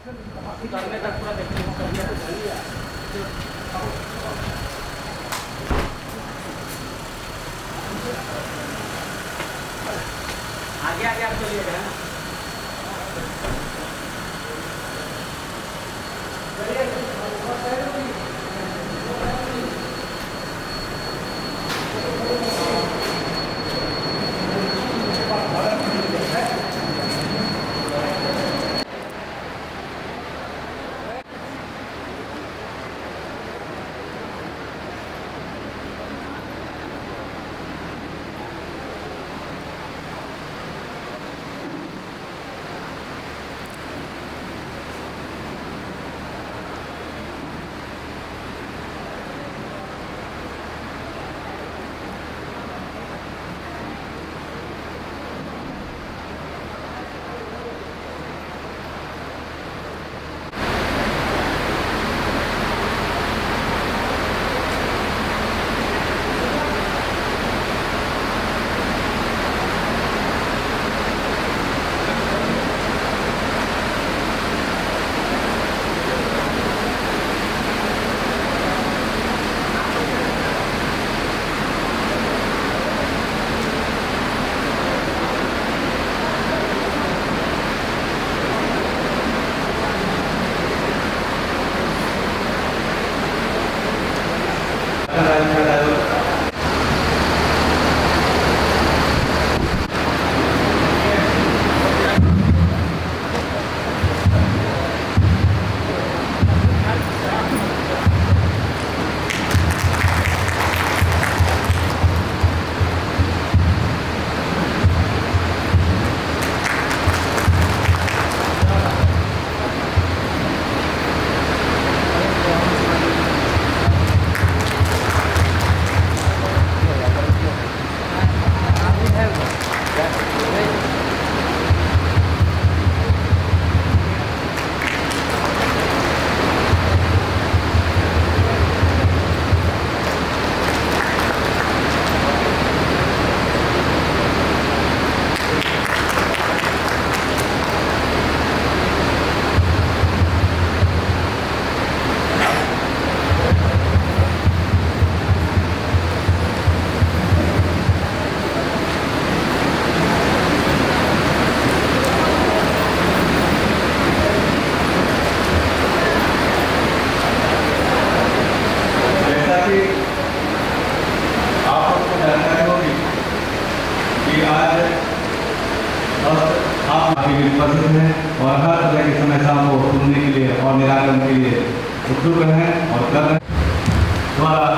करने तक पूरा देखने को कर दिया। आगे आगे आप चलिएगा ना। उपस्थित हैं और हर तरह की समस्याओं को सुनने के लिए और निराकरण के लिए उत्सुक हैं और कर रहे हैं। द्वारा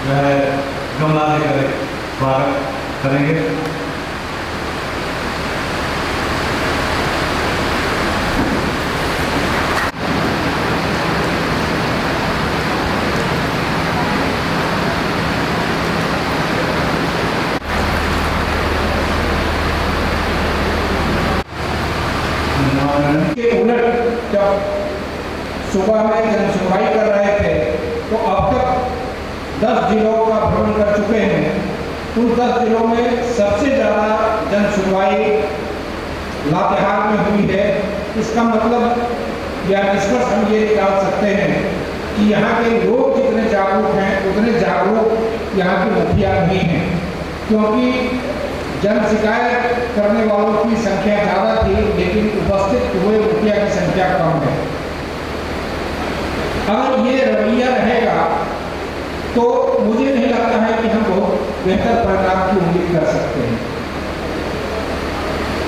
जो है गमला देकर स्वागत करेंगे। के उलट जब सुबह में जन सुनवाई कर रहे थे तो अब तक 10 जिलों का भ्रमण कर चुके हैं। उन 10 जिलों में सबसे ज़्यादा जन सुनवाई लातेहार में हुई है। इसका मतलब या निष्कर्ष हम ये निकाल सकते हैं कि यहाँ के लोग जितने जागरूक हैं उतने जागरूक यहाँ के मुखिया नहीं हैं, क्योंकि जन शिकायत करने वालों की संख्या ज़्यादा थी लेकिन उपस्थित हुए मुखिया की संख्या कम है। अगर ये रवैया रहेगा तो मुझे नहीं लगता है कि हम बहुत बेहतर परिणाम की उम्मीद कर सकते हैं।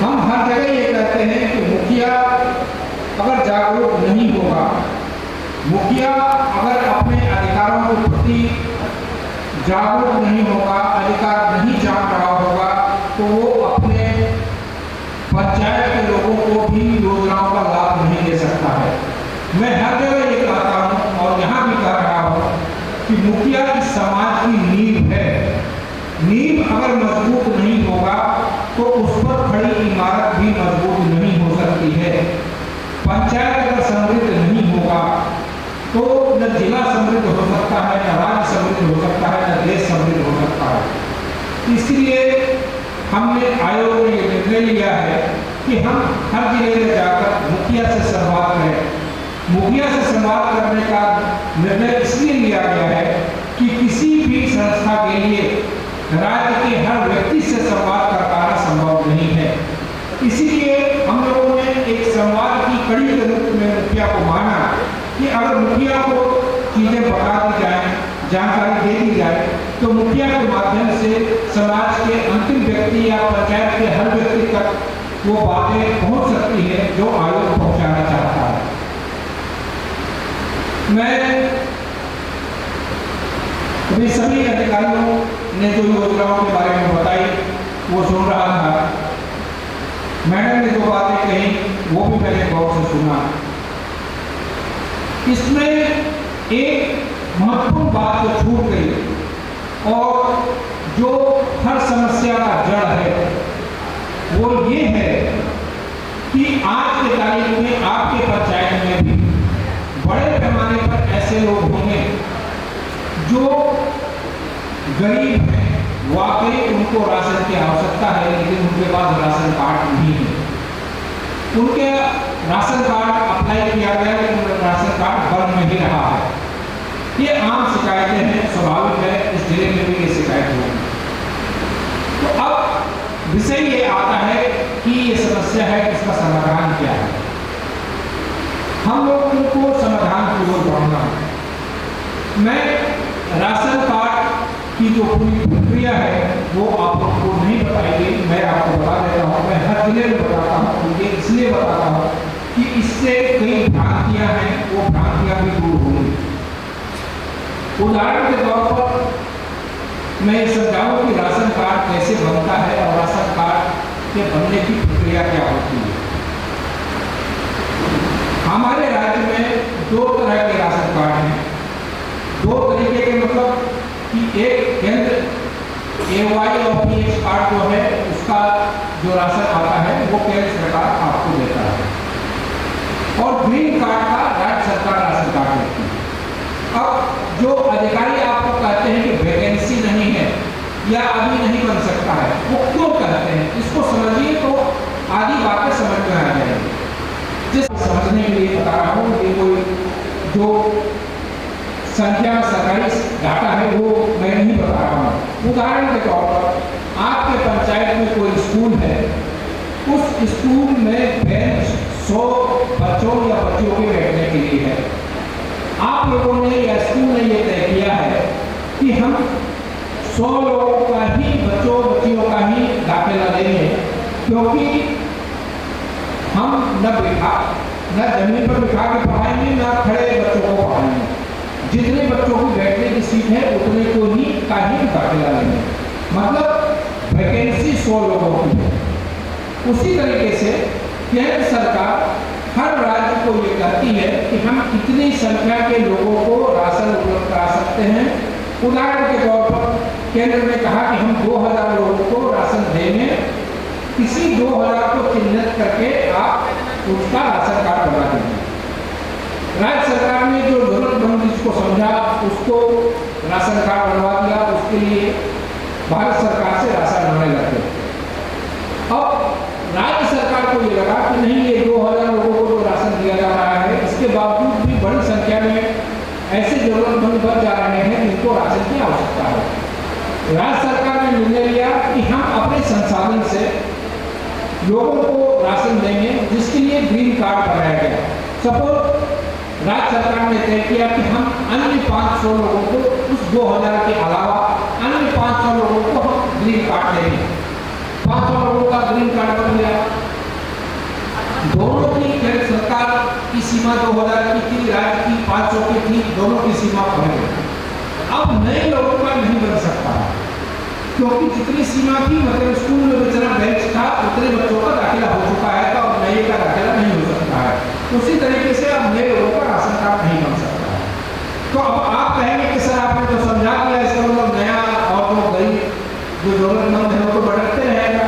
हम हर जगह ये कहते हैं कि मुखिया अगर जागरूक नहीं होगा, मुखिया अगर अपने अधिकारों के प्रति जागरूक नहीं होगा, अधिकार नहीं जान रहा होगा, तो वो अपने पंचायत के लोगों को भी योजनाओं का लाभ नहीं दे सकता है। मैं हर जगह ये कहता हूँ और यहाँ भी कह रहा हूँ कि मुखिया इस समाज की नींव है। नींव अगर मजबूत नहीं होगा तो उस पर खड़ी इमारत भी मजबूत नहीं हो सकती है। पंचायत अगर समृद्ध नहीं होगा तो न जिला समृद्ध हो सकता है, न राज्य समृद्ध हो सकता है, न देश समृद्ध हो सकता है। इसलिए हमने आयोग ने निर्णय लिया है कि हम हर जिले में जाकर मुखिया से संवाद मुखिया से संवाद करने का निर्णय इसलिए लिया गया है कि किसी भी संस्था के लिए राज्य के हर व्यक्ति से संवाद कर पाना संभव नहीं है। इसीलिए हम लोगों ने एक संवाद की कड़ी के रूप में मुखिया को माना कि अगर मुखिया को चीजें बता दी जाए, जानकारी दे दी जाए, तो मुखिया के माध्यम से समाज के अंतिम व्यक्ति या पंचायत के हर व्यक्ति तक वो बातें पहुंच सकती है जो आयोग पहुंचाना चाहता है। मैं अभी सभी अधिकारियों ने जो योजनाओं के बारे में बताई वो सुन रहा था। मैडम ने जो बातें कही वो भी मैंने गौर से सुना। इसमें एक महत्वपूर्ण बात जो छूट गई और जो हर समस्या का जड़ है वो ये है कि आज के तारीख में आपके पंचायत में भी बड़े पैमाने पर ऐसे लोग होंगे जो गरीब हैं, वाकई उनको राशन की आवश्यकता है, लेकिन उनके पास राशन कार्ड नहीं है। उनके राशन कार्ड अप्लाई किया गया लेकिन उनका राशन कार्ड बन नहीं रहा है। ये आम शिकायतें हैं, स्वाभाविक है, इस जिले में भी ये शिकायत होगी। तो अब विषय ये आता है कि ये समस्या है, इसका समाधान क्या है। हम लोगों को समाधान की ओर बढ़ना है। मैं राशन कार्ड की जो पूरी प्रक्रिया है वो आप लोगों को नहीं बताई गई, मैं आपको बता देता हूँ। मैं हर जिले में बताता हूँ, ये इसलिए बताता हूँ कि इससे कई भ्रांतियाँ हैं, वो भ्रांतियाँ भी दूर होंगी। उदाहरण के तौर पर मैं ये समझाऊँ कि राशन कार्ड कैसे बनता है और राशन कार्ड के बनने की प्रक्रिया क्या होती है। हमारे राज्य में दो तरह के राशन कार्ड हैं। दो तरीके के मतलब कि एक केंद्र AY और PH कार्ड जो है उसका जो राशन आता है वो केंद्र सरकार आपको देता है और ग्रीन कार्ड का राज्य सरकार राशन कार्ड देती है। अब जो अधिकारी आपको कहते हैं कि वैकेंसी नहीं है या अभी नहीं बन सकता है, वो क्यों कहते हैं इसको समझिए तो आधी बातें समझ में आ जाएगी। जिस समझने के लिए बता रहा हूँ, ये कोई जो संख्या सरकारी डाटा है वो मैं नहीं बता रहा हूँ। उदाहरण के तौर पर आपके पंचायत में कोई स्कूल है, उस स्कूल में बेंच 100 बच्चों या बच्चियों के बैठने के लिए है। आप लोगों ने या स्कूल ने ये तय किया है कि हम 100 लोगों का ही बच्चों बच्चियों का ही दाखिला देंगे, क्योंकि हम न जमीन पर बिठा के पढ़ाएंगे न खड़े बच्चों को पढ़ाएंगे। जितने बच्चों की बैठने की सीट है उतने को ही का ही दाखिला लेंगे, मतलब वैकेंसी 100 लोगों की है। उसी तरीके से केंद्र सरकार हर राज्य को ये कहती है कि हम कितनी संख्या के लोगों को राशन उपलब्ध करा सकते हैं। उदाहरण के तौर पर केंद्र ने कहा कि हम 2000 लोगों को राशन देंगे, किसी 2000 को चिन्हित करके आप उसका राशन कार्ड बना देंगे। राज्य सरकार ने जो जरूरतमंद जिसको समझा उसको राशन कार्ड बनवा दिया, उसके लिए भारत सरकार से राशन आने लगे। अब राज्य सरकार को ये लगा कि नहीं, ये 2000 लोगों को जो राशन दिया जा रहा है, इसके बावजूद भी बड़ी संख्या में ऐसे जरूरतमंद बच जा रहे हैं जिनको राशन की आवश्यकता है। राज्य सरकार ने निर्णय लिया कि हम अपने संसाधन से लोगों को राशन देंगे, जिसके लिए ग्रीन कार्ड बनाया गया। सपोज राज्य सरकार ने तय किया कि हम अन्य 500 लोगों को उस 2000 के अलावा अन्य 500 लोगों को हम ग्रीन कार्ड देंगे। 500 लोगों का ग्रीन कार्ड बन गया। दोनों की केंद्र सरकार की सीमा 2000 की थी, राज्य की 500 की थी, दोनों की सीमा बढ़ गई। अब नए लोगों का नहीं बन सकता, क्योंकि जितनी सीमा थी, मतलब स्कूल में जितना बेंच था उतने बच्चों का दाखिला हो चुका है, तो अब नए का दाखिला नहीं हो सकता है। उसी तरीके से अब नए लोगों का राशन कार्ड नहीं बन सकता है। तो अब आप कहेंगे कि सर आपने तो समझा दिया, इसका मतलब नया और जो गरीब जो जरूरतमंद है वो तो भटकते रहेगा।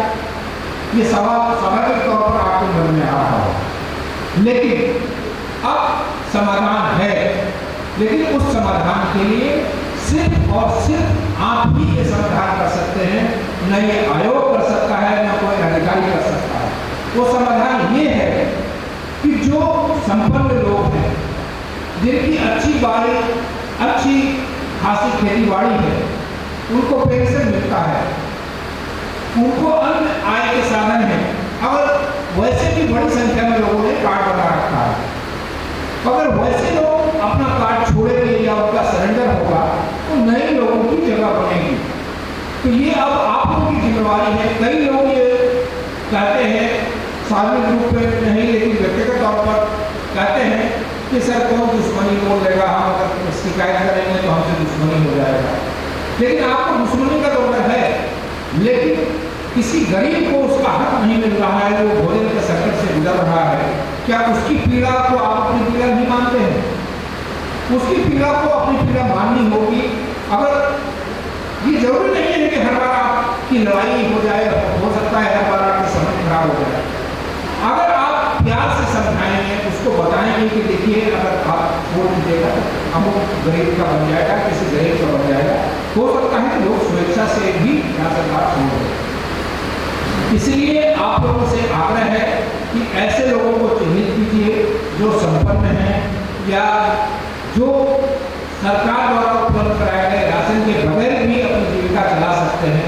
ये सवाल स्वाभाविक तौर पर आपके मन में आ रहा हो, लेकिन अब समाधान है। लेकिन उस समाधान के लिए सिर्फ और सिर्फ आप ही ये समाधान कर सकते हैं, न ये आयोग कर सकता है, न कोई अधिकारी कर सकता है। वो समाधान ये है कि जो संपन्न लोग हैं, जिनकी अच्छी खासी खेती बाड़ी है, उनको पेंशन मिलता है, उनको अन्य आय के साधन है। अगर वैसे भी बड़ी संख्या में लोगों ने कार्ड बना रखा है, अगर वैसे लोग अपना कार्ड छोड़ेंगे या उनका सरेंडर होगा तो नए लोगों की जगह बनेगी। तो ये अब आप लोगों की जिम्मेवारी है। कई लोग ये कहते हैं सार्वजनिक रूप में नहीं, लेकिन व्यक्तिगत तौर पर कहते हैं कि सर कौन दुश्मनी बोल देगा, हम अगर शिकायत करेंगे तो हमसे दुश्मनी हो जाएगा। लेकिन आपको दुश्मनी का दौर है, लेकिन किसी गरीब को उसका हक नहीं मिल रहा है, वो भोजन के संकट से गुजर रहा है, क्या उसकी पीड़ा को आप अपनी पीड़ा नहीं मानते हैं? उसकी पीड़ा को अपनी पीड़ा माननी होगी। अगर ये जरूरी नहीं है कि हर बार आपकी लड़ाई हो जाए, हो सकता है हर बार आपकी समझ खराब हो जाए। अगर आप प्यार से समझाएंगे, उसको बताएंगे कि देखिए अगर आप छोड़ दीजिएगा अमुक गरीब का बन जाएगा, किसी गरीब का बन जाएगा, हो सकता है कि लोग स्वेच्छा से भी राशन कार्ड छोड़ दें। इसलिए आप लोगों से आग्रह है कि ऐसे लोगों को चिन्हित कीजिए जो संपन्न हैं या जो सरकार द्वारा उपलब्ध कराए गए राशन के बगैर भी अपनी जीविका चला सकते हैं।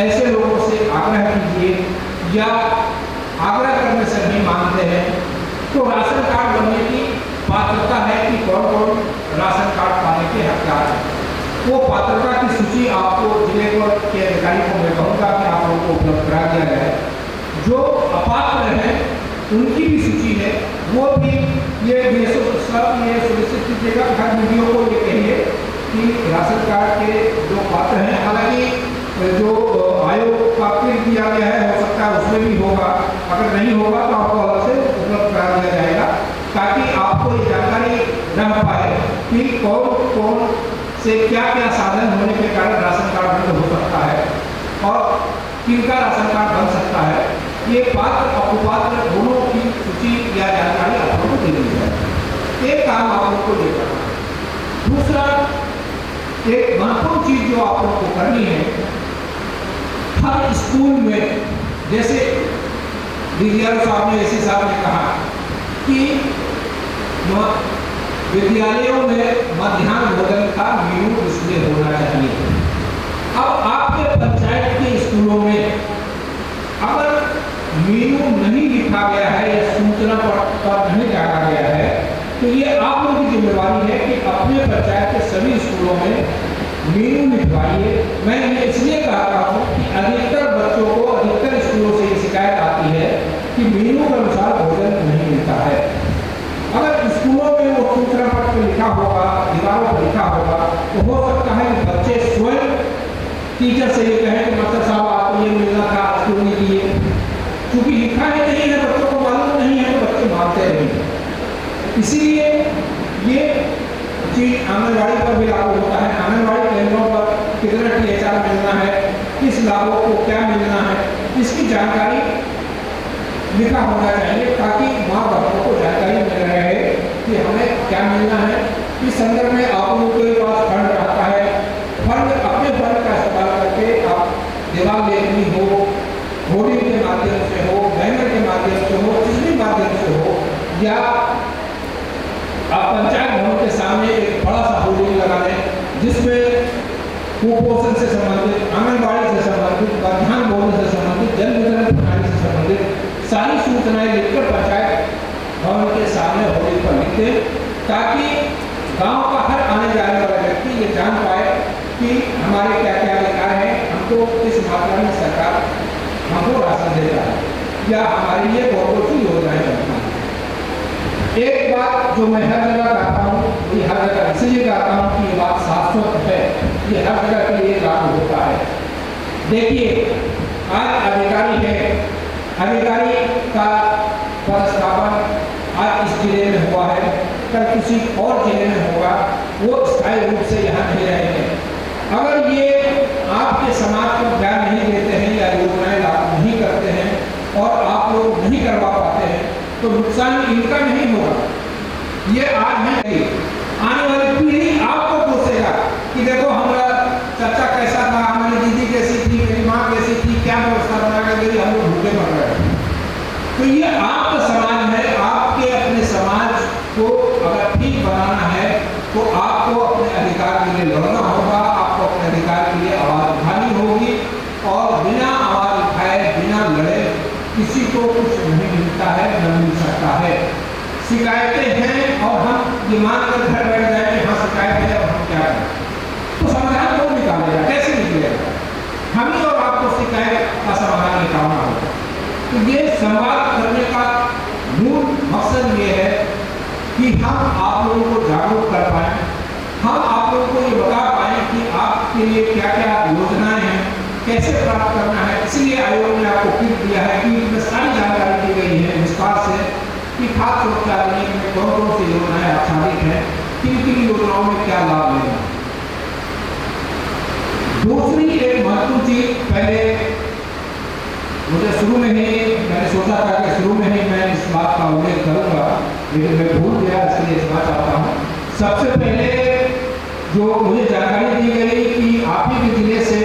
ऐसे लोगों से आग्रह कीजिए, या आग्रह करने से नहीं मानते हैं तो राशन कार्ड बनने की पात्रता है कि कौन कौन राशन कार्ड पाने के हकदार हैं, वो पात्रता की सूची आपको जिले के अधिकारी को मैं कहूँगा कि आप लोगों को उपलब्ध करा दिया जाए। जो अपात्र हैं उनकी भी सूची है, वो भी ये सुनिश्चित कीजिएगा। हर वीडियो को ये कहिए कि राशन कार्ड के जो पात्र हैं, हालांकि जो आयोग का क्लिक दिया गया है हो सकता है उसमें भी होगा, अगर नहीं होगा तो आपको अलग से उपलब्ध करा दिया जाएगा, ताकि आपको ये जानकारी रह पाए कि कौन कौन से क्या क्या साधन होने के कारण राशन कार्ड बंद हो सकता है और किनका राशन कार्ड बन सकता है। ये पात्र अकुपात्र दोनों की सूची या जानकारी आप लोगों को दे दी जाए। एक काम आप लोगों को ये करना है। दूसरा, एक महत्वपूर्ण चीज जो आप लोगों को करनी है, हर स्कूल में, जैसे डीजीआर साहब ने, एसी साहब ने कहा कि विद्यालयों में मध्याह्न भोजन का मेनू डिस्प्ले होना चाहिए। अब आपके पंचायत के स्कूलों में अगर मेनू नहीं लिखा गया है या सूचना पर नहीं डाला गया है, तो ये आप लोगों की जिम्मेवारी है कि अपने पंचायत के सभी स्कूलों में मेनू लिखवाइए। मैं ये इसलिए कह रहा हूँ कि अधिकतर बच्चों को अधिकतर स्कूलों से ये शिकायत आती है कि मेनू के अनुसार भोजन नहीं मिलता है। अगर स्कूलों में वो सूचना पत्र पर लिखा होगा, दीवारों पर लिखा होगा, तो हो सकता है कि बच्चे स्वयं टीचर से ये कहें कि मास्टर साहब आपको ये मिलना था, आज क्यों नहीं दिए। क्योंकि लिखा ही नहीं है, बच्चों को मालूम नहीं है, तो बच्चे मानते नहीं। इसीलिए ये चीज आंगनबाड़ी पर भी लागू होता है। आंगनबाड़ी केंद्रों पर कितना टीएचआर मिलना है, किस लाभों को क्या मिलना है, इसकी जानकारी लिखा होना चाहिए, ताकि माँ बापों को जानकारी मिल रहे कि हमें क्या मिलना है। इस संदर्भ में आप लोगों के पास फंड रहता है, फंड अपने फंड का इस्तेमाल करके आप दीवार लेखनी हो, होर्डिंग के माध्यम से हो, बैनर के माध्यम से हो, किसी भी माध्यम से हो, या आप पंचायत भवन के सामने एक बड़ा सा होर्डिंग लगा दें जिसमें कुपोषण से संबंधित, आंगनबाड़ी से संबंधित, मध्याह्न भोजन से संबंधित, जल वितरण प्रणाली से संबंधित सारी सूचनाएं लिखकर पंचायत भवन के सामने होर्डिंग पर लिख दें, ताकि गांव का हर आने जाने वाला व्यक्ति ये जान पाए कि हमारे क्या क्या अधिकार है, हमको किस मात्रा में सरकार हमको राशन दे रहा है या हमारे लिए कौन सी योजनाएं चलती हैं। एक बात जो मैं हर जगह कहता हूँ, ये हर जगह इसलिए कहता हूँ कि ये बात शाश्वत है, ये हर जगह के लिए लागू होता है। देखिए, आज अधिकारी है, अधिकारी का पदस्थापन आज इस जिले में हुआ है, कल किसी और जिले में होगा, वो स्थायी रूप से यहाँ नहीं रहेंगे। अगर ये आपके समाज को ज्ञान नहीं देते हैं या योजनाएं लागू नहीं करते हैं और आप लोग नहीं करवा पाते हैं, तो नुकसान इनका नहीं होगा, ये आज है। आने वाली पीढ़ी आपको पूछेगा कि देखो हमारा चाचा कैसा था, हमारी दीदी कैसी थी, मेरी माँ कैसी थी, क्या व्यवस्था बना कर गई, हम लोग भूखे मर रहे हैं। तो ये आपका समाज है, आपके अपने समाज को अगर ठीक बनाना है शिकायतें हैं और हम ये मान कर घर बैठ जाए कि हाँ शिकायत है और हम क्या करें, तो समाधान कौन निकालेगा, कैसे निकलेगा? हम ही और आपको शिकायत का समाधान निकालना होगा। तो ये संवाद करने का मूल मकसद ये है कि हम आप लोगों को जागरूक कर पाएं, हम आप लोगों को ये बता पाएं कि आपके लिए क्या क्या योजनाएं हैं, कैसे प्राप्त करना है। इसलिए आयोग ने आपको किट दिया है कि इसमें सारी जानकारी दी गई है विस्तार से कि खाद्य सुरक्षा अधिनियम में कौन कौन सी योजनाएं आच्छादित हैं, किन किन योजनाओं में क्या लाभ लेना। दूसरी एक महत्वपूर्ण चीज, पहले मुझे शुरू में ही मैंने सोचा था कि शुरू में ही मैं इस बात का उल्लेख करूंगा, लेकिन मैं भूल गया, इसलिए इसमें चाहता हूँ। सबसे पहले जो मुझे जानकारी दी गई कि आप ही के जिले से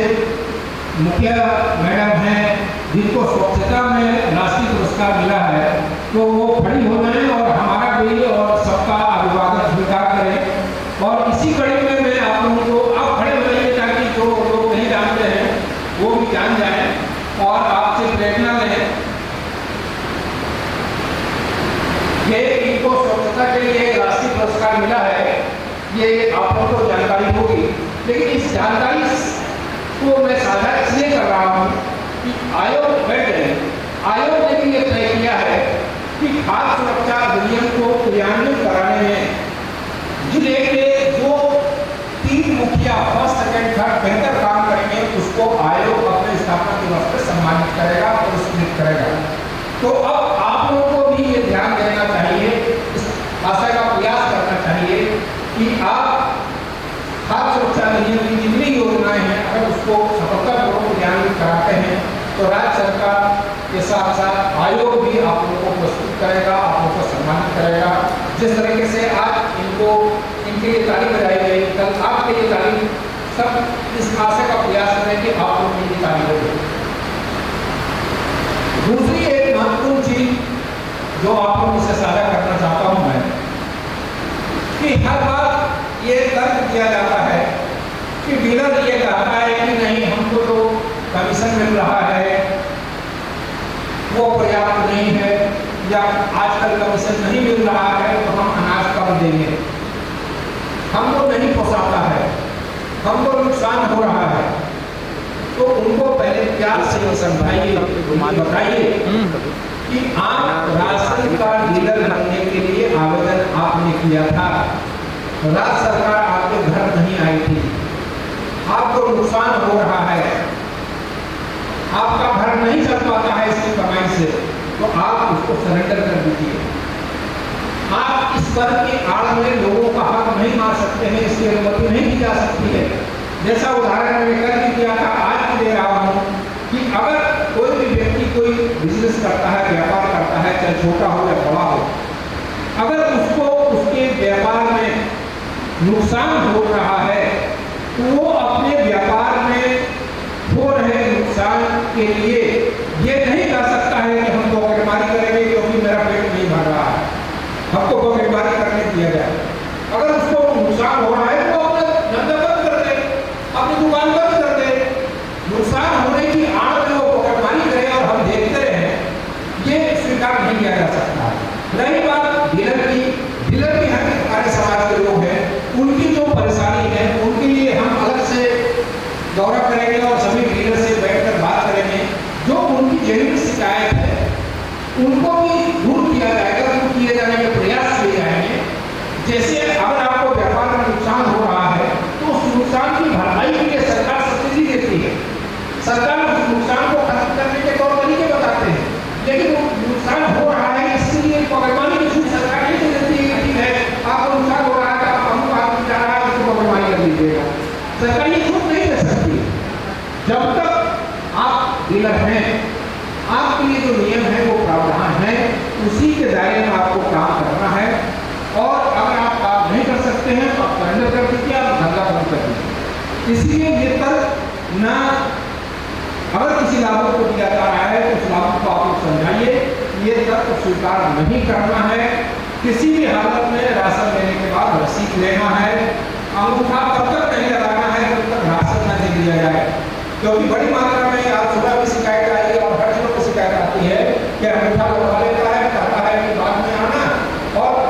मुखिया मैडम हैं जिनको स्वच्छता में राष्ट्रीय पुरस्कार मिला है, तो वो खड़ी हो जाएं और हमारा भी और सबका अभिवादन स्वीकार करें। और इसी कड़ी में मैं आप लोगों को आप खड़े हो जाइए ताकि जो लोग नहीं जानते हैं वो भी जान जाएं और आपसे प्रेरणा लें। ये इनको स्वच्छता के लिए राष्ट्रीय पुरस्कार मिला है, ये आप लोगों को जानकारी होगी, लेकिन इस जानकारी को मैं साझा इसलिए कर रहा हूँ कि आयोग बैठ गए, आयोग ने भी ये तय किया है कि खाद्य सुरक्षा अधिनियम को क्रियान्वित कराने में जिले के जो 3 मुखिया फर्स्ट सेकंड थर्ड बेहतर काम करेंगे उसको आयोग अपने स्थापना दिवस पर सम्मानित करेगा, पुरस्कृत करेगा। तो अब आप लोगों को भी ये ध्यान देना चाहिए, इस आशय का प्रयास करना चाहिए कि आप खाद्य सुरक्षा अधिनियम की जितनी योजनाएं हैं अगर उसको सफलतापूर्वक क्रियान्वित कराते हैं तो राज्य सरकार के साथ साथ आयोग भी आप लोगों को प्रस्तुत करेगा, आप लोगों को सम्मानित करेगा। जिस तरीके से आज इनको इनके लिए तालीम बजाई गई, कल आपके लिए तालीम, सब इस आशय का प्रयास करें कि आप लोग की तालीम हो। दूसरी एक महत्वपूर्ण चीज जो आप लोगों से साझा करना चाहता हूं मैं, कि हर बार ये तर्क किया जाता है कि डीलर ये कहता है कि नहीं हमको तो कमीशन मिल रहा है वो पर्याप्त नहीं है, या आजकल कमीशन नहीं मिल रहा है तो हम अनाज कम देंगे, हमको नहीं पोसाता है, हमको नुकसान हो रहा है। तो उनको पहले प्यार से ये समझाइए, बताइए कि आप राशन का डीलर बनने के लिए आवेदन आपने किया था, राज्य सरकार आपके घर नहीं आई थी, आपको नुकसान हो रहा है, आपका घर नहीं चल पाता है इसकी कमाई से, तो आप उसको सरेंडर कर दीजिए। आप इस पर की आड़ में लोगों का हक नहीं मार सकते हैं, इसकी अनुमति नहीं दी जा सकती है। जैसा उदाहरण मैंने कल भी दिया था, आज भी दे रहा हूँ कि अगर कोई भी व्यक्ति कोई बिजनेस करता है, व्यापार करता है, चाहे छोटा हो या बड़ा हो, अगर उसको उसके व्यापार में नुकसान हो रहा है तो वो अपने व्यापार में हो रहे नुकसान के लिए ये नहीं कर सकता है कि हम पॉकेटमारी करेंगे क्योंकि मेरा पेट नहीं भर रहा है, हमको पॉकेटमारी करने दिया जाए। अगर उसको नुकसान हो रहा है तो अपना धंधा बंद कर दे, अपनी दुकान बंद कर दे, नुकसान होने की आड़ में वो पॉकेटमारी करे और हम देखते रहे, ये स्वीकार नहीं किया जा सकता। रही बात डीलर की, डीलर भी हर कार्य समाज के लोग हैं, उनकी जो परेशानी है उनके लिए हम अलग से दौरा करेंगे और सभी डीलर से बैठकर बात करेंगे, जो उनकी जेन्युइन शिकायत है उनको भी दूर किया जाएगा, दूर किए जाने के प्रयास किए जाएंगे। जैसे अगर आपको व्यापार में नुकसान हो रहा है तो उस नुकसान की भरपाई के लिए सरकार सब्सिडी देती है, सरकार उस नुकसान को खत्म करने के तौर तरीके बताते हैं, लेकिन वो नुकसान हो रहा है इसलिए पॉकेटमारी की छूट सरकार नहीं देती है। ठीक है, आपको नुकसान हो रहा है, आप जा रहा है उसको पॉकेटमारी कर लीजिएगा, सरकार ये छूट नहीं दे सकती। जब तक आप डीलर हैं, आपके लिए जो नियम है वो प्रावधान है, उसी के दायरे में आपको काम करना है। और अगर आप काम नहीं कर सकते हैं तो आप सरेंडर कर दीजिए, आप धंधा बंद कर दीजिए। इसलिए ये तर्क ना अगर किसी लाभुक को दिया जा रहा है तो उस लाभुक को आप लोग समझाइए, ये तर्क स्वीकार नहीं करना है। किसी भी हालत में राशन लेने के बाद रसीद लेना है, अंगूठा तब तक नहीं लगाना है जब तक राशन न दे दिया जाए, क्योंकि बड़ी मात्रा में आज सुबह भी शिकायत आई और हर जगह को शिकायत आती है कि अंगूठा लगवा लेता है, कहता है कि बाद में आना, और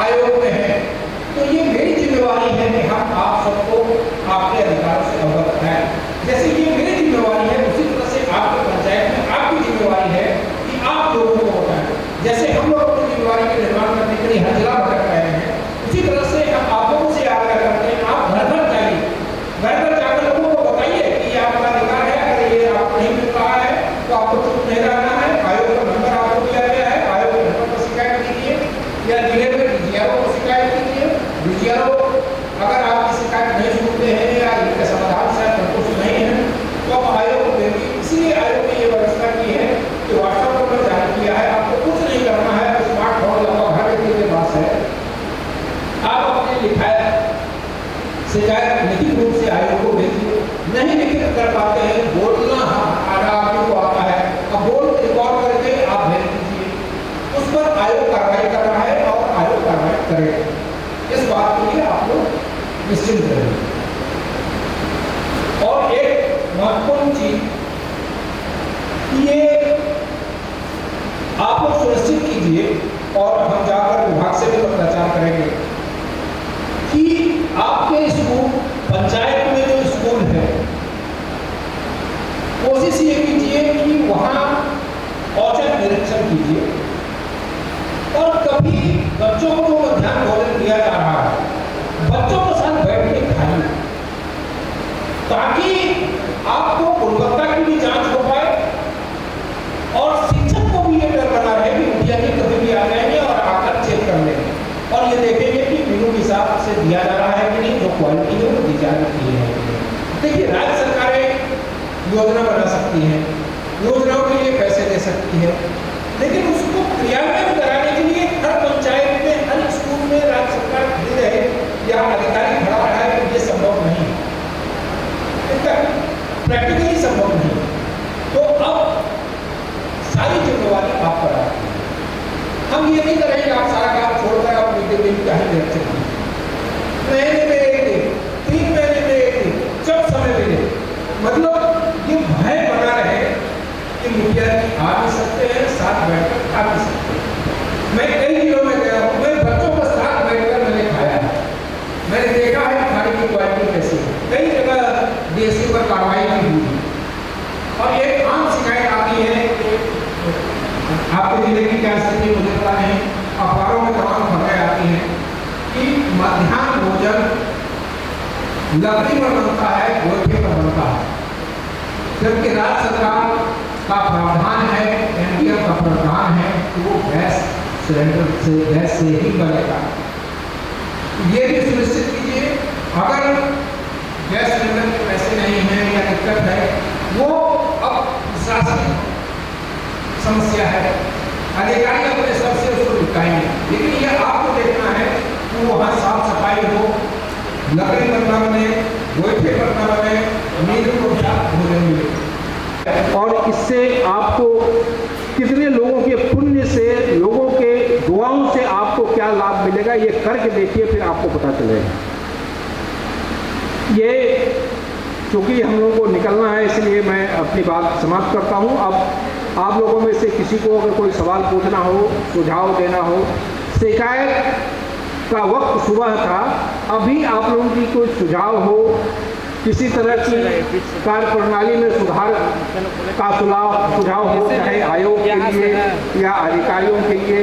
आयोग में हैं, तो ये मेरी जिम्मेवारी है कि हम आप सबको आपके अधिकारों से अवगत कराएं। जैसे ये मेरी जिम्मेवारी है, उसी तरह से आपकी पंचायत में आपकी जिम्मेवारी है कि आप लोगों को बताएं। जैसे हम लोग अपनी जिम्मेवारी के निर्माण करने के लिए हर जिला भटक रहे हैं, उसी तरह से हम आप लोगों से आग्रह करते हैं, आप घर घर जाइए, घर घर जाकर लोगों को बताइए कि ये आपका अधिकार है। अगर ये आपको नहीं मिल रहा है तो आपको चुप नहीं रहना है। आयोग का नंबर आपको दिया गया है, आयोग के नंबर पर शिकायत कीजिए या जिले में डीजीआरओ को शिकायत कीजिए। डीजीआरओ अगर आपकी शिकायत नहीं सुनते हैं या इनका समाधान शायद संतुष्ट नहीं है तो आप आयोग को देंगे। इसलिए आयोग ने ये व्यवस्था की है कि व्हाट्सएप पर जारी किया है, आपको कुछ नहीं करना है। स्मार्टफोन लगभग हर व्यक्ति के पास है, आप अपने शिकायत लिखित रूप से आयोग को भेजिए। नहीं लिखित कर पाते हैं, बोलना आदमी को आता है, अब बोल रिकॉर्ड करके आप भेज दीजिए। उस पर आयोग कार्रवाई कर रहा है और आयोग कार्रवाई करेगा। इस बात के लिए आप लोग निश्चिंत रहें। और एक महत्वपूर्ण चीज ये आप लोग सुनिश्चित कीजिए, और हम जाकर विभाग से भी पत्राचार करेंगे कि आपके स्कूल पंचायत में जो स्कूल है, कोशिश ये कीजिए कि वहाँ औचक निरीक्षण कीजिए। और कभी बच्चों को जो मध्याह्न भोजन दिया जा रहा है, बच्चों के साथ बैठ के खाइए, ताकि आपको गुणवत्ता की भी जांच हो पाए और शिक्षक को भी ये डर बना रहे कि मुखिया जी कभी भी आ जाएंगे और आकर चेक कर लेंगे और ये देखेंगे कि मेनू के हिसाब से दिया जा रहा है कि नहीं, जो क्वालिटी है वो दी जा रही है। देखिए, राज्य सरकारें योजना बना सकती हैं, योजनाओं के लिए पैसे दे सकती है, लेकिन उसको क्रियान्वयन कराने के लिए हर पंचायत में, हर स्कूल में राज्य सरकार खड़ी रहे या अधिकारी खड़ा रहा है, तो ये संभव नहीं है, प्रैक्टिकली संभव नहीं। तो अब सारी जिम्मेवारी आप पर आती है। हम ये नहीं करेंगे आप सारा काम छोड़कर आप मिड डे मील का ही निरीक्षण कीजिए। महीने में एक दिन, 3 महीने में एक दिन, जब समय मिले, मतलब ये भय बना रहे कि मुखिया जी आ भी सकते हैं, साथ बैठकर खा भी सकते हैं। मैं कई जिलों में गया हूँ, मैं बच्चों के साथ बैठकर मैंने खाया है, मैंने देखा है खाने की क्वालिटी कैसी है। कई जगह डीएससी पर कार्रवाई भी हुई। और एक आम शिकायत आती है कि आपके जिले की क्या स्थिति मुझे पता नहीं, अखबारों में तमाम खबरें आती हैं कि मध्याह्न भोजन लकड़ी पर बनता है, गोइठे पर बनता है, जबकि राज्य सरकार का प्रावधान है, एनडीए का प्रावधान है कि वो गैस सिलेंडर से, गैस से ही बनेगा। ये भी सुनिश्चित कीजिए, अगर गैस सिलेंडर के पैसे नहीं हैं या दिक्कत है, वो अब प्रशासनिक समस्या है, अधिकारी अपने स्तर से उसको निपटाएंगे, लेकिन ये आपको देखना है कि वहाँ साफ सफाई हो, लकड़ी पर न बने, गोइठे पर न बने, नींद को भोजन मिले। और इससे आपको कितने लोगों के पुण्य से, लोगों के दुआओं से आपको क्या लाभ मिलेगा, ये करके देखिए, फिर आपको पता चलेगा। ये क्योंकि हम लोगों को निकलना है, इसलिए मैं अपनी बात समाप्त करता हूँ। अब आप लोगों में से किसी को अगर कोई सवाल पूछना हो, सुझाव देना हो, शिकायत का वक्त सुबह था, अभी आप लोगों की कोई सुझाव हो, किसी तरह की कार्य प्रणाली में सुधार का सुझाव हो, चाहे आयोग के लिए या अधिकारियों के लिए,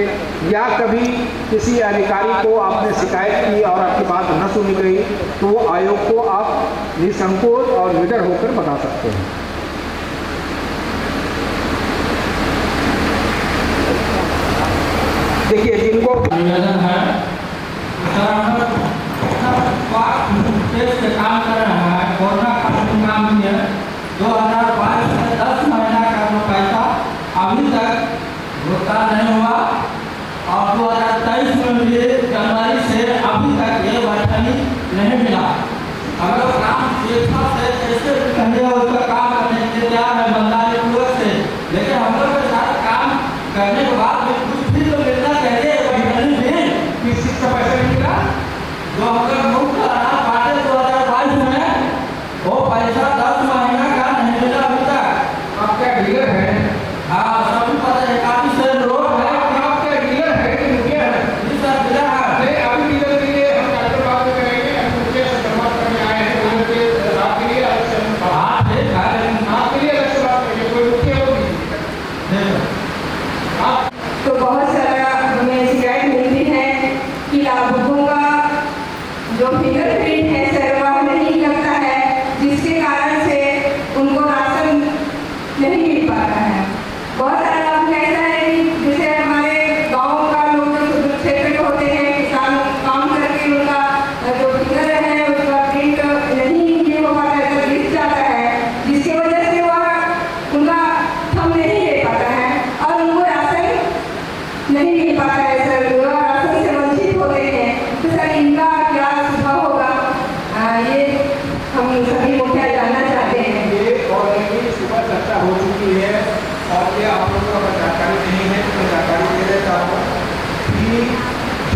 या कभी किसी अधिकारी को आपने शिकायत की और आपकी बात न सुनी गई, तो वो आयोग को आप निसंकोच और निडर होकर बता सकते हैं। देखिए, जिनको निवेदन है, से काम कर रहा है, कोरोना का काम भी है। 2022 से 10 महीना का जो पैसा अभी तक भुगतान नहीं हुआ और 2023 में भी जनवरी से अभी तक ये वर्तनी नहीं मिला। अगर काम स्वेच्छा से कैसे कहिए उसका काम करने के लिए तैयार है बंदारी पूर्वक से, लेकिन हम लोग के साथ काम करने के बाद भी कुछ भी तो मिलना चाहिए। किस चीज का पैसा मिला जो हम लोग मुक्त रहा पाटे 2022 में, वो पैसा 10 महीना का नहीं मिला अभी तक। आप क्या डीलर है? हाँ, सभी पता है, काफी से रोड है। आप क्या डीलर है कि मुखिया है? जी सर, डीलर है।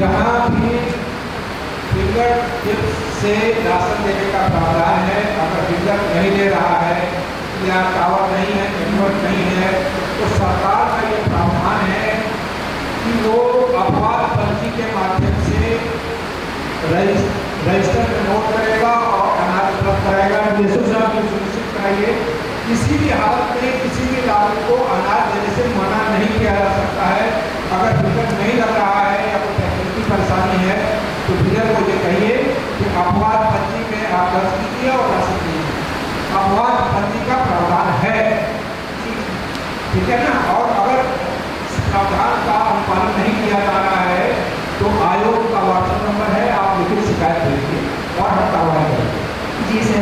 जहाँ भी फिंगर टिप्स से राशन देने का प्रावधान है, अगर फिंगर नहीं दे रहा है या टावर नहीं है, नेटवर्क नहीं है, तो सरकार का ये प्रावधान है कि वो अपवाद पर्ची के माध्यम से रजिस्टर में नोट करेगा और अनाज उपलब्ध कराएगा। सुनिश्चित कराइए किसी भी हालत में किसी भी नागरिक को अनाज देने से मना नहीं किया जा सकता है। अगर फिंगर नहीं लग रहा है या कोई तकनीकी परेशानी है तो फिंगर को ये कहिए कि अपवाद पर्ची में आप दर्ज कीजिए और राशन दीजिए। अपवाद पर्ची का प्रावधान है, ठीक है ना। और अगर प्रावधान का अनुपालन नहीं किया जा रहा है तो आयोग का व्हाट्सएप नंबर है, आप लिखित शिकायत भेजिए और हम कार्रवाई करेंगे। जी सर,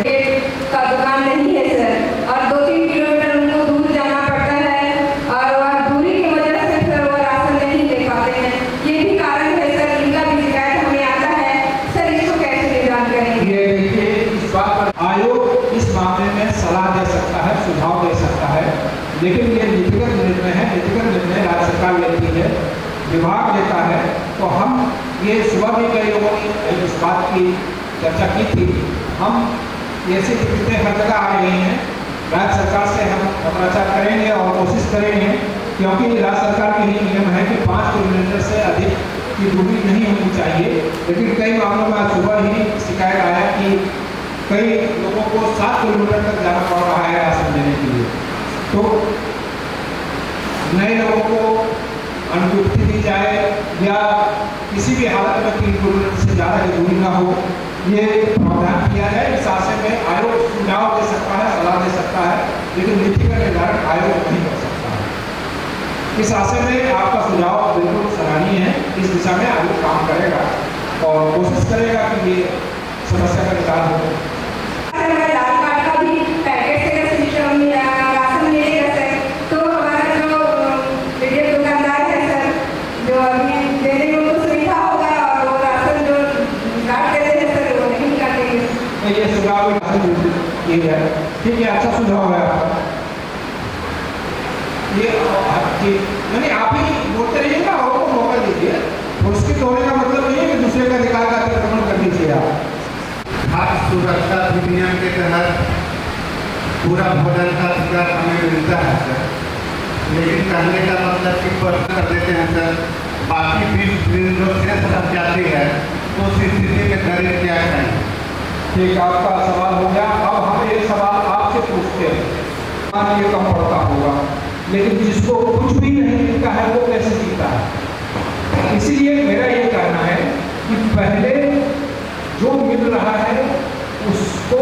का दुकान नहीं है सर, और 2-3 किलोमीटर उनको दूर जाना पड़ता है और वह दूरी की वजह से सर वो राशन नहीं ले पाते हैं। ये भी कारण है सर, इनका भी शिकायत हमें आता है सर, इसको कैसे निदान करेंगे? ये देखिए, इस बात पर आयोग इस मामले में सलाह दे सकता है, सुझाव दे सकता है, लेकिन ये नीतिगत निर्णय है। नीतिगत निर्णय राज्य सरकार लेती है, विभाग लेता है। तो हम ये सुबह भी कई लोगों ने इस बात की चर्चा की थी। हम ऐसी दिक्कतें हर जगह आ रही हैं, राज्य सरकार से हम पत्राचार करेंगे और कोशिश करेंगे, क्योंकि राज्य सरकार के ही नियम है कि 5 किलोमीटर से अधिक की दूरी नहीं होनी चाहिए। लेकिन कई मामलों में आज सुबह ही शिकायत आया कि कई लोगों को 7 किलोमीटर तक जाना पड़ रहा है राशन देने के लिए। तो नए लोगों को अनुपस्थिति दी जाए या किसी भी हालत में 3 किलोमीटर से ज़्यादा की दूरी ना हो, ये प्रावधान किया जाए। इस आशय में आयोग सुझाव दे सकता है, सलाह दे सकता है, लेकिन नीति का निर्धारण आयोग नहीं कर सकता है। इस आशय में आपका सुझाव बिल्कुल सराहनीय है। इस दिशा में आयोग काम करेगा और कोशिश करेगा कि ये समस्या का निदान हो। लाल कार्ड का भी पैकेट से अगर सिस्टम या राशन मिलेगा सर, तो हमारा जो रिटेल दुकानदार है सर, जो अभी देने में उनको सुविधा होगा और वो राशन जो काट देते हैं सर, वो नहीं काटेंगे। ये सुझाव ये है, ठीक है, अच्छा सुझाव है आपका। ये यानी आप ही बोलते रहिएगा और को मौका दीजिए। उसके होने का मतलब नहीं है कि दूसरे का अधिकार का अतिक्रमण कर दीजिए आप। खाद्य सुरक्षा अधिनियम के तहत पूरा भोजन का अधिकार हमें मिलता है सर, लेकिन कहने का मतलब कि प्रश्न कर देते हैं सर, बाकी 20 दिन जो शेष रह जाती है तो उस स्थिति में गरीब क्या करें? ठीक, आपका सवाल हो गया। अब हम एक सवाल आपसे पूछते हैं। ये कम पड़ता होगा, लेकिन जिसको कुछ भी नहीं मिलता है वो कैसे जीता है? इसीलिए मेरा ये कहना है कि पहले जो मिल रहा है उसको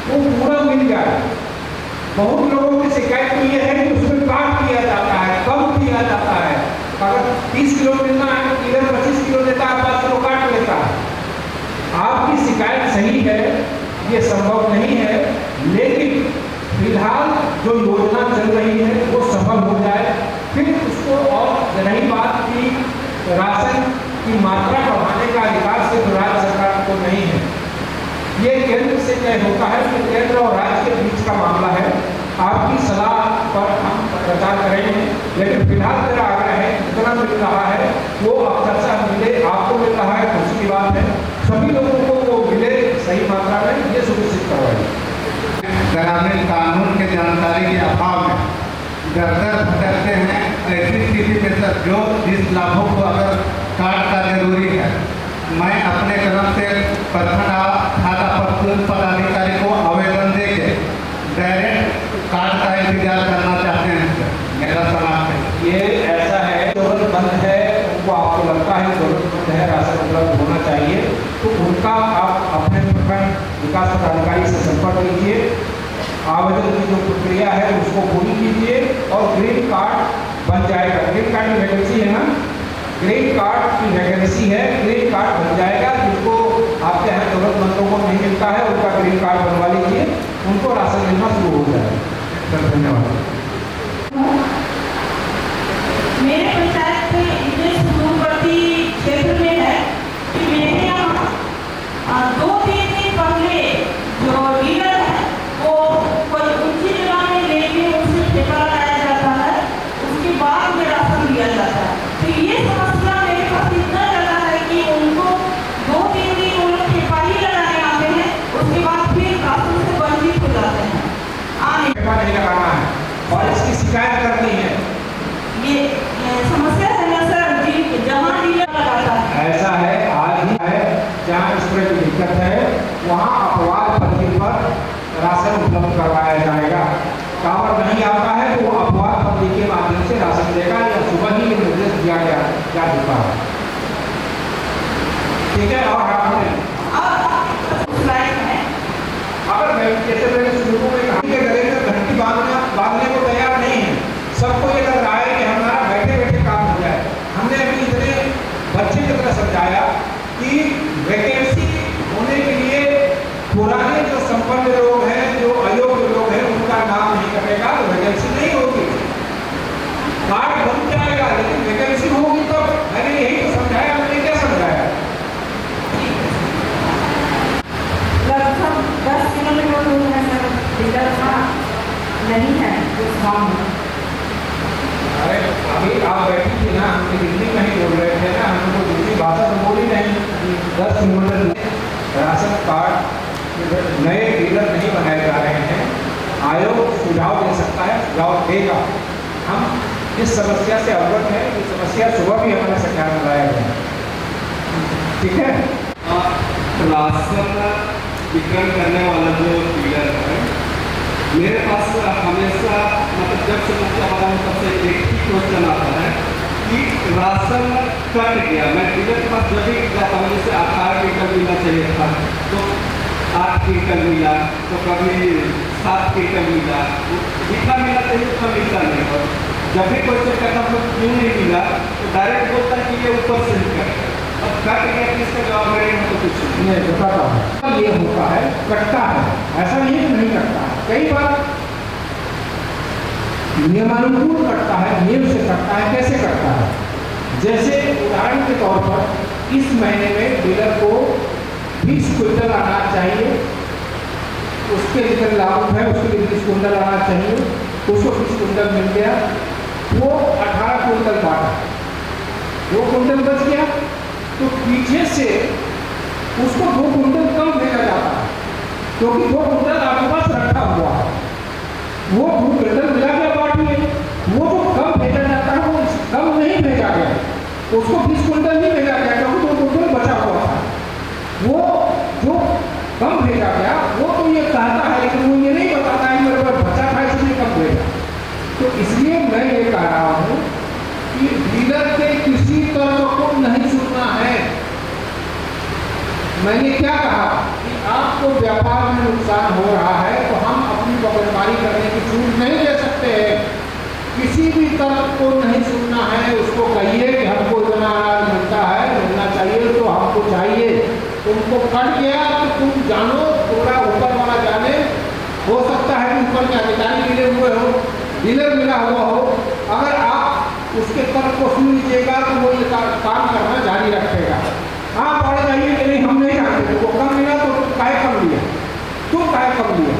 वो पूरा मिल जाए। बहुत लोगों की शिकायत तो ये है कि उसमें काट किया जाता है, कम किया जाता है। अगर 30 किलो मिलना है तो इधर 25 किलो देता है, 5 किलो काट लेता है। आपकी शिकायत सही है, ये संभव नहीं है, लेकिन फिलहाल जो योजना चल रही है वो सफल हो जाए, फिर उसको। और रही बात की राशन की मात्रा बढ़ाने का अधिकार सिर्फ राज्य सरकार को नहीं है, ये केंद्र से तय होता है कि केंद्र और राज्य के बीच का मामला है। आपकी सलाह पर हम प्रचार करेंगे, लेकिन फिलहाल मेरा आग्रह है जितना मिल रहा है वो अवसर मिले। आपको मिल रहा है, खुशी की बात है, सभी लोगों को वो मिले सही मात्रा में, ये सुनिश्चित करवाइए। ग्रामीण कानून के जानकारी के अभाव में दर भटकते हैं। ऐसी स्थिति में सर जो जिस लाभों को अगर कार्ड का जरूरी है, मैं अपने कदम से प्रखंड खाता पदाधिकारी को आवेदन देके डायरेक्ट कार्ड का इंतजार करना चाहते हैं सर। मेरा सलाह है ये ऐसा है, जरूरतमंद है, उनको आपको लगता है जरूरतमंद है, राशन उपलब्ध होना चाहिए, तो उनका आप अपने प्रखंड विकास पदाधिकारी से संपर्क कीजिए। आवेदन की जो प्रक्रिया है उसको पूरी कीजिए और ग्रीन कार्ड बन जाएगा। ग्रीन कार्ड की वैकेंसी है ना, ग्रीन कार्ड की वैकेंसी है, ग्रीन कार्ड बन जाएगा। जिनको आपके यहाँ जरूरतमंदों को नहीं मिलता है उनका ग्रीन कार्ड बनवा लीजिए, उनको राशन मिलना शुरू हो जाएगा। सर धन्यवाद। मेरे पंचायत में इतने सुदूरवर्ती क्षेत्र में है कि मेरे यहाँ 2-3 दिन पहले जो डीलर है वो कोई ऊंची जगह में लेके उनसे ठेका लगाया जाता है, उसके बाद में राशन दिया जाता है। तो ये समस्या मेरे पास इतना ठीक है। और हमने अगर मैं जैसे मैंने शुरू में कहा कि गले में घंटी बांधने को तैयार नहीं है, सबको ये लग रहा है कि हमारा बैठे बैठे काम हो जाए। हमने अभी इतने बच्चे की तरह समझाया कि वैकेंसी होने के लिए पुराने जो संपन्न लोग हैं, जो अयोग्य लोग हैं, उनका नाम नहीं कटेगा तो वैकेंसी नहीं होगी। कार्ड बन जाएगा लेकिन वैकेंसी होगी तब। मैंने यही तो समझाया। मैंने क्या समझाया? लगभग 10 किलोमीटर दूर है सर, डीलर का नहीं है उस गाँव में। अरे अभी आप बैठी थी ना, हम हिंदी में ही बोल रहे थे ना, हमको दूसरी भाषा तो बोली नहीं। 10 किलोमीटर राशन कार्ड नए डीलर नहीं बनाए जा रहे हैं। आयोग सुझाव दे सकता है, सुझाव देगा। हम इस समस्या से अवगत हैं। ये समस्या सुबह भी हमारे संज्ञान में लाया गया, ठीक है। राशन वितरण करने वाला जो डीलर है, मेरे पास हमेशा मतलब जब से मुखिया बना हूँ तब से एक ही क्वेश्चन आता है कि राशन कट गया। मैं डीलर के पास जब भी जाता हूँ, जैसे 18 क्विंटल मिलना चाहिए था तो 8 क्विंटल मिला, तो कभी 7 क्विंटल मिला, जितना मिलना चाहिए उतना मिलता नहीं। और जब भी क्वेश्चन करता हूँ क्यों नहीं मिला तो डायरेक्ट बोलता है कि ये ऊपर से ही कट है। अब कट गया तो इसका जवाब मेरे तो कुछ नहीं बताता हूँ। ये होता है, कटता है, ऐसा नहीं है कि नहीं कटता है। कई बार नियमानुकूल कटता है, नियम से कटता है। कैसे कटता है? जैसे उदाहरण के तौर पर इस महीने में डीलर को 20 क्विंटल अनाज चाहिए, उसके जितने लागत है उसके लिए 20 क्विंटल अनाज चाहिए, उसको 20 क्विंटल मिल गया, वो 18 क्विंटल काटा, 2 क्विंटल बच गया, तो पीछे से उसको 2 क्विंटल कम भेजा जाता है, क्योंकि 2 क्विंटल आपके पास रखा हुआ है। वो 2 क्विंटल मिला गया पार्टी में, वो जो कम भेजा जाता है वो कम नहीं भेजा गया, उसको 20 क्विंटल नहीं भेजा गया क्योंकि 2 क्विंटल बचा हुआ था। वो जो कम भेजा गया वो तो ये कहता है, लेकिन वो ये नहीं बताता है मेरे पास बचा था इसलिए कम भेजा। तो इसलिए मैं ये कह रहा हूँ कि डीलर के किसी तर्क को नहीं सुनना है। मैंने क्या कहा कि आपको व्यापार में नुकसान हो रहा है तो हम अपनी पकड़बारी करने की छूट नहीं दे सकते हैं। किसी भी तर्क को नहीं सुनना है। उसको कहिए कि हमको इतना अनाज मिलता है, मिलना चाहिए तो हमको चाहिए। तुमको कट गया तो तुम जानो, थोड़ा ऊपर वाला जाने। हो सकता है कि ऊपर के अधिकारी मिले हुए हो, डीलर मिला हुआ हो। अगर आप उसके तर्क को सुन लीजिएगा तो वो ये काम करना जारी रखेगा। आप पढ़ जाइए कि नहीं हम नहीं जानते, तुमको कम मिला तो काहे कम लिया, तुम काहे कम लिया,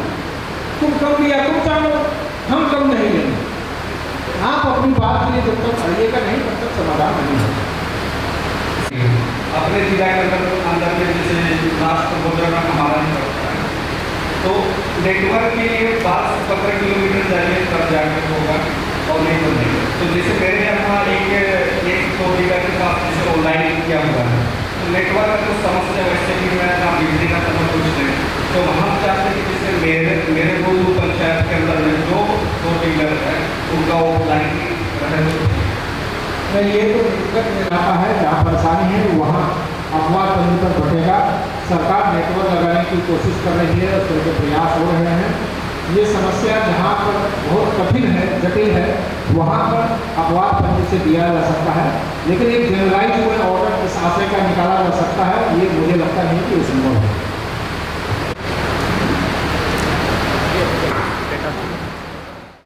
तुम कम लिया तुम जानो, हम कम नहीं लेंगे। आप अपनी बात के लिए जब तक पढ़िएगा नहीं तब तक समाधान नहीं होगा। अपने जिला के अंदर में जैसे राष्ट्र भोजन हमारा नहीं पड़ता है, तो नेटवर्क के लिए 12-15 किलोमीटर जाइए तब जाकर होगा और नहीं तो नहीं। तो जैसे मेरे यहाँ एक दो जगह के साथ जैसे ऑनलाइन किया हुआ है, तो नेटवर्क का कुछ समस्या वैसे भी मैं ना बिजली का समय कुछ नहीं, तो हम चाहते हैं कि जैसे मेरे दो पंचायत के अंदर में जो 2 डीलर है उनका ऑफलाइन रहे। ये तो दिक्कत में आता है, जहाँ परेशानी है वहाँ अफवाह बंदी पर बटेगा। सरकार नेटवर्क लगाने की कोशिश कर रही है, उसके प्रयास हो रहे हैं। ये समस्या जहाँ पर बहुत कठिन है, जटिल है, वहाँ पर अफवाह बंदी से दिया जा सकता है, लेकिन एक जनरलाइज हुए ऑर्डर इस आशय का निकाला जा सकता है, ये मुझे लगता नहीं कि संभव है।